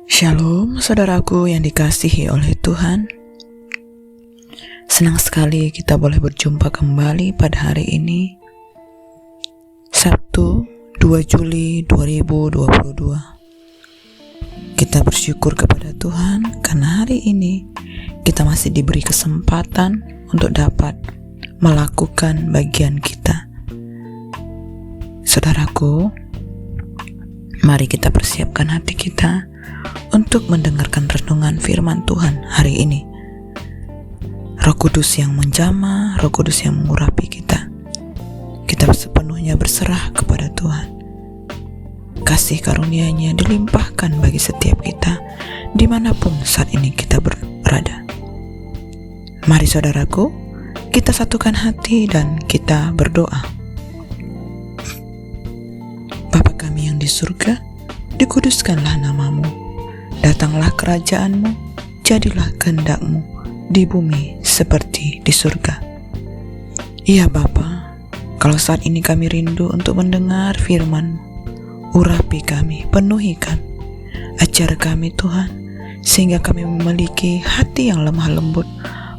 Shalom saudaraku yang dikasihi oleh Tuhan. Senang sekali kita boleh berjumpa kembali pada hari ini, Sabtu 2 Juli 2022. Kita bersyukur kepada Tuhan karena hari ini kita masih diberi kesempatan untuk dapat melakukan bagian kita. Saudaraku, mari kita persiapkan hati kita untuk mendengarkan renungan firman Tuhan hari ini. Roh Kudus yang menjamah, Roh Kudus yang mengurapi kita. Kita sepenuhnya berserah kepada Tuhan. Kasih karunia-Nya dilimpahkan bagi setiap kita, dimanapun saat ini kita berada. Mari saudaraku, kita satukan hati dan kita berdoa. Bapa kami yang di surga, dikuduskanlah nama-Mu. Datanglah kerajaan-Mu, jadilah kehendak-Mu di bumi seperti di surga. Iya Bapa, kalau saat ini kami rindu untuk mendengar firman-Mu, urapi kami, penuhi kami, ajar kami Tuhan, sehingga kami memiliki hati yang lemah lembut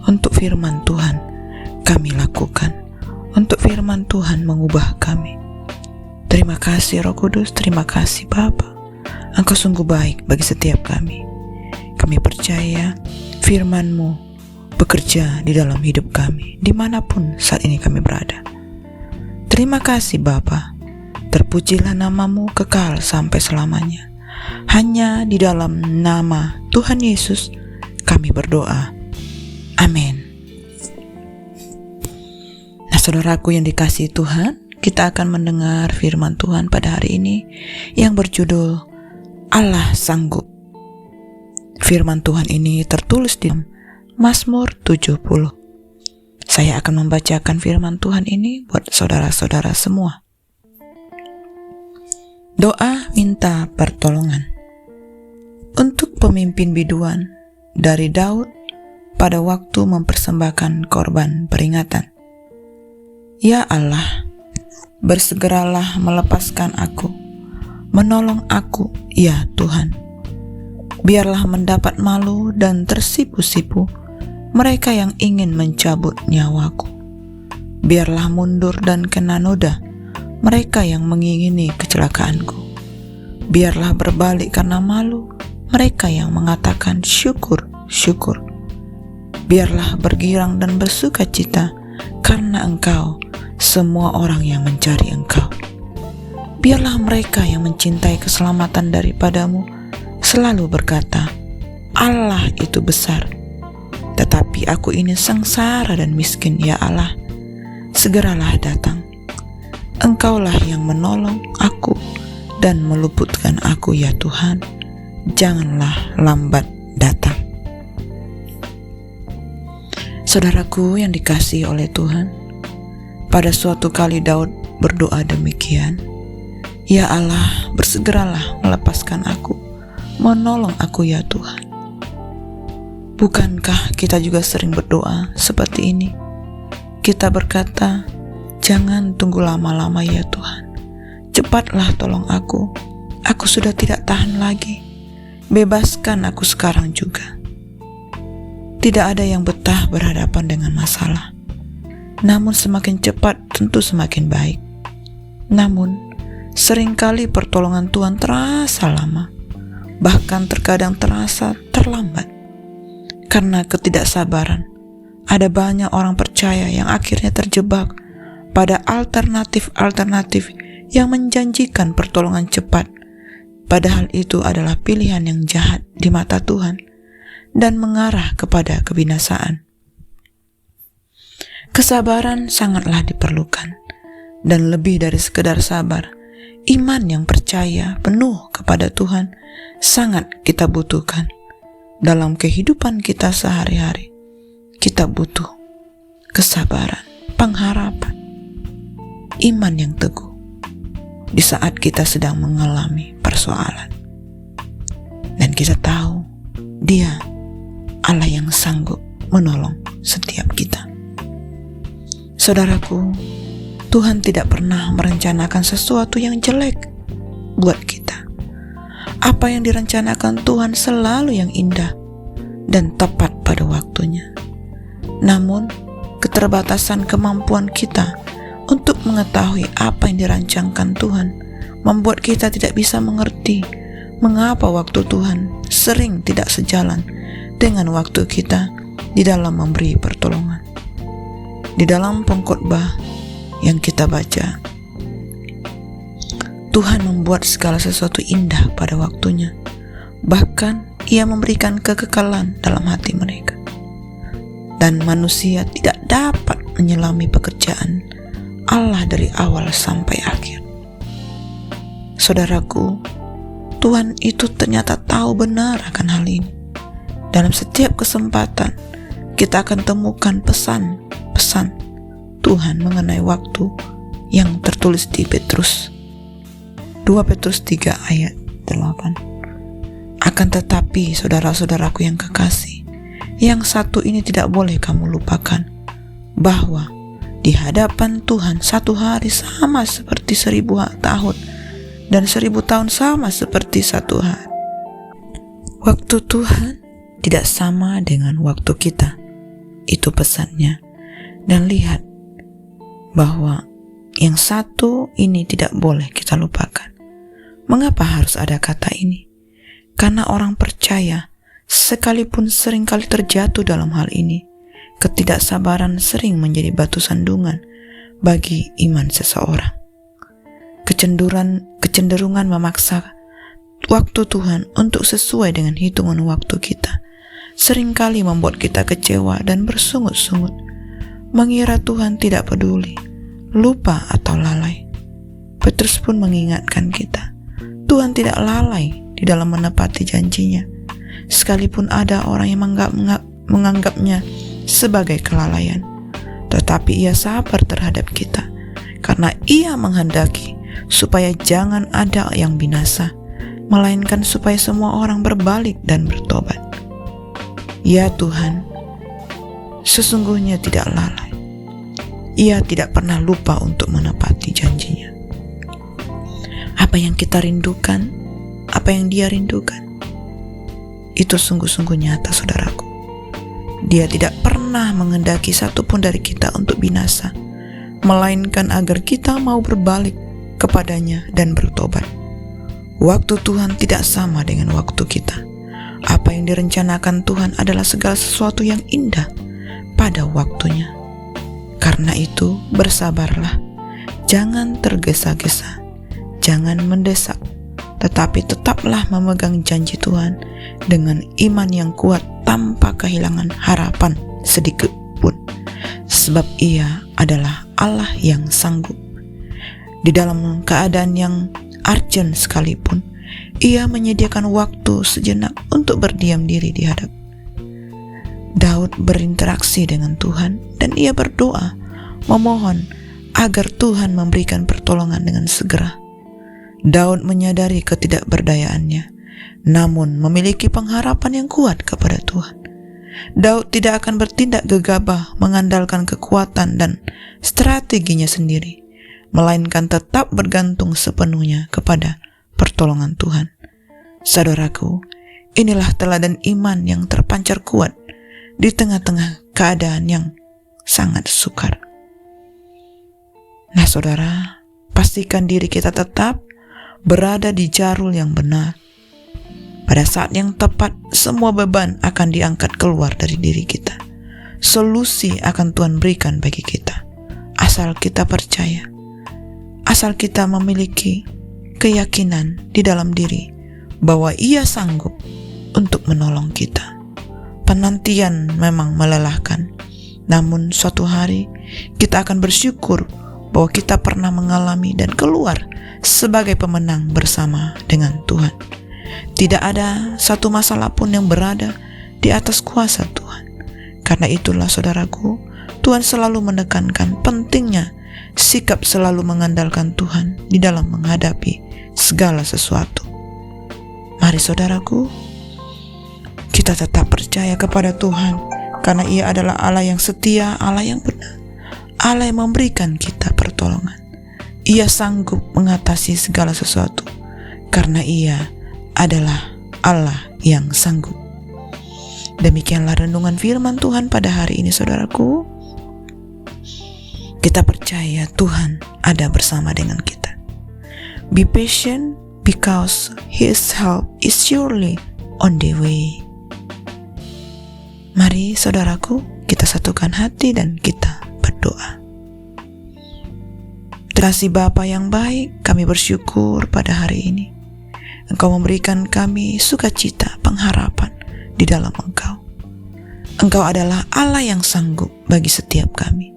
untuk firman Tuhan kami lakukan, untuk firman Tuhan mengubah kami. Terima kasih Roh Kudus, terima kasih Bapa. Engkau sungguh baik bagi setiap kami. Kami percaya firman-Mu bekerja di dalam hidup kami, dimanapun saat ini kami berada. Terima kasih Bapa. Terpujilah nama-Mu kekal sampai selamanya. Hanya di dalam nama Tuhan Yesus kami berdoa. Amin. Nah saudaraku yang dikasihi Tuhan, kita akan mendengar firman Tuhan pada hari ini yang berjudul Allah sanggup. Firman Tuhan ini tertulis di Mazmur 70. Saya akan membacakan firman Tuhan ini buat saudara-saudara semua. Doa minta pertolongan. Untuk pemimpin biduan dari Daud pada waktu mempersembahkan korban peringatan. Ya Allah, bersegeralah melepaskan aku, menolong aku, ya Tuhan. Biarlah mendapat malu dan tersipu-sipu mereka yang ingin mencabut nyawaku. Biarlah mundur dan kena noda mereka yang mengingini kecelakaanku. Biarlah berbalik karena malu mereka yang mengatakan syukur, syukur. Biarlah bergirang dan bersuka cita karena Engkau, semua orang yang mencari Engkau. Biarlah mereka yang mencintai keselamatan daripada-Mu selalu berkata, Allah itu besar. Tetapi aku ini sengsara dan miskin, ya Allah. Segeralah datang. Engkaulah yang menolong aku dan meluputkan aku, ya Tuhan. Janganlah lambat datang. Saudaraku yang dikasihi oleh Tuhan, pada suatu kali Daud berdoa demikian, Ya Allah, bersegeralah melepaskan aku, menolong aku ya Tuhan. Bukankah kita juga sering berdoa seperti ini? Kita berkata, jangan tunggu lama-lama ya Tuhan. Cepatlah tolong aku sudah tidak tahan lagi. Bebaskan aku sekarang juga. Tidak ada yang betah berhadapan dengan masalah. Namun semakin cepat tentu semakin baik. Namun, seringkali pertolongan Tuhan terasa lama, bahkan terkadang terasa terlambat. Karena ketidaksabaran, ada banyak orang percaya yang akhirnya terjebak pada alternatif-alternatif yang menjanjikan pertolongan cepat, padahal itu adalah pilihan yang jahat di mata Tuhan dan mengarah kepada kebinasaan. Kesabaran sangatlah diperlukan, dan lebih dari sekedar sabar, iman yang percaya penuh kepada Tuhan sangat kita butuhkan. Dalam kehidupan kita sehari-hari, kita butuh kesabaran, pengharapan, iman yang teguh di saat kita sedang mengalami persoalan. Dan kita tahu Dia Allah yang sanggup menolong setiap kita. Saudaraku, Tuhan tidak pernah merencanakan sesuatu yang jelek buat kita. Apa yang direncanakan Tuhan selalu yang indah dan tepat pada waktunya. Namun, keterbatasan kemampuan kita untuk mengetahui apa yang dirancangkan Tuhan membuat kita tidak bisa mengerti mengapa waktu Tuhan sering tidak sejalan dengan waktu kita di dalam memberi pertolongan. Di dalam pengkhotbah yang kita baca, Tuhan membuat segala sesuatu indah pada waktunya. Bahkan Ia memberikan kekekalan dalam hati mereka. Dan manusia tidak dapat menyelami pekerjaan Allah dari awal sampai akhir. Saudaraku, Tuhan itu ternyata tahu benar akan hal ini. Dalam setiap kesempatan, kita akan temukan pesan-pesan Tuhan mengenai waktu yang tertulis di 2 Petrus 3 ayat 8. Akan tetapi, saudara-saudaraku yang kekasih, yang satu ini tidak boleh kamu lupakan, bahwa di hadapan Tuhan satu hari sama seperti 1000 tahun, dan 1000 tahun sama seperti satu hari. Waktu Tuhan tidak sama dengan waktu kita. Itu pesannya. Dan lihat bahwa yang satu ini tidak boleh kita lupakan. Mengapa harus ada kata ini? Karena orang percaya, sekalipun seringkali terjatuh dalam hal ini, ketidaksabaran sering menjadi batu sandungan bagi iman seseorang. Kecenderungan memaksa waktu Tuhan untuk sesuai dengan hitungan waktu kita seringkali membuat kita kecewa dan bersungut-sungut, mengira Tuhan tidak peduli, lupa atau lalai. Petrus pun mengingatkan kita, Tuhan tidak lalai di dalam menepati janjinya, sekalipun ada orang yang menganggapnya sebagai kelalaian. Tetapi Ia sabar terhadap kita, karena Ia menghendaki supaya jangan ada yang binasa, melainkan supaya semua orang berbalik dan bertobat. Ya Tuhan, sesungguhnya tidak lalai. Ia tidak pernah lupa untuk menepati janjinya. Apa yang kita rindukan, apa yang Dia rindukan, itu sungguh-sungguh nyata, saudaraku. Dia tidak pernah menghendaki satupun dari kita untuk binasa, melainkan agar kita mau berbalik kepadanya dan bertobat. Waktu Tuhan tidak sama dengan waktu kita. Apa yang direncanakan Tuhan adalah segala sesuatu yang indah pada waktunya. Karena itu, bersabarlah, jangan tergesa-gesa, jangan mendesak, tetapi tetaplah memegang janji Tuhan dengan iman yang kuat tanpa kehilangan harapan sedikit pun, sebab Ia adalah Allah yang sanggup. Di dalam keadaan yang urgent sekalipun, Ia menyediakan waktu sejenak untuk berdiam diri di hadap. Daud berinteraksi dengan Tuhan dan ia berdoa, memohon agar Tuhan memberikan pertolongan dengan segera. Daud menyadari ketidakberdayaannya, namun memiliki pengharapan yang kuat kepada Tuhan. Daud tidak akan bertindak gegabah mengandalkan kekuatan dan strateginya sendiri, melainkan tetap bergantung sepenuhnya kepada pertolongan Tuhan. Saudaraku, inilah teladan iman yang terpancar kuat di tengah-tengah keadaan yang sangat sukar. Nah saudara, pastikan diri kita tetap berada di jalur yang benar. Pada saat yang tepat, semua beban akan diangkat keluar dari diri kita. Solusi akan Tuhan berikan bagi kita, asal kita percaya, asal kita memiliki keyakinan di dalam diri bahwa Ia sanggup untuk menolong kita. Penantian memang melelahkan, namun suatu hari kita akan bersyukur bahwa kita pernah mengalami dan keluar sebagai pemenang bersama dengan Tuhan. Tidak ada satu masalah pun yang berada di atas kuasa Tuhan. Karena itulah saudaraku, Tuhan selalu menekankan pentingnya sikap selalu mengandalkan Tuhan di dalam menghadapi segala sesuatu. Mari saudaraku, kita tetap percaya kepada Tuhan, karena Ia adalah Allah yang setia, Allah yang benar, Allah yang memberikan kita pertolongan. Ia sanggup mengatasi segala sesuatu, karena Ia adalah Allah yang sanggup. Demikianlah renungan firman Tuhan pada hari ini, saudaraku. Kita percaya Tuhan ada bersama dengan kita. Be patient because His help is surely on the way. Mari saudaraku, kita satukan hati dan kita berdoa. Terima kasih Bapa yang baik, kami bersyukur pada hari ini Engkau memberikan kami sukacita, pengharapan di dalam Engkau. Engkau adalah Allah yang sanggup bagi setiap kami.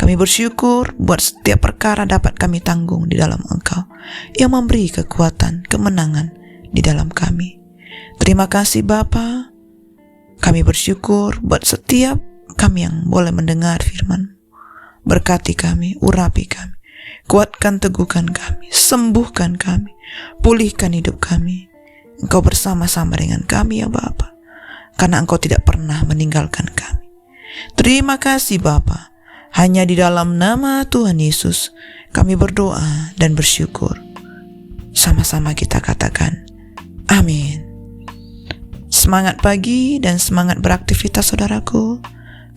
Kami bersyukur buat setiap perkara dapat kami tanggung di dalam Engkau, yang memberi kekuatan, kemenangan di dalam kami. Terima kasih Bapa. Kami bersyukur buat setiap kami yang boleh mendengar firman-Mu. Berkati kami, urapi kami. Kuatkan, teguhkan kami, sembuhkan kami, pulihkan hidup kami. Engkau bersama-sama dengan kami ya Bapa, karena Engkau tidak pernah meninggalkan kami. Terima kasih Bapa. Hanya di dalam nama Tuhan Yesus kami berdoa dan bersyukur. Sama-sama kita katakan, amin. Semangat pagi dan semangat beraktivitas saudaraku.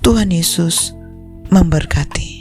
Tuhan Yesus memberkati.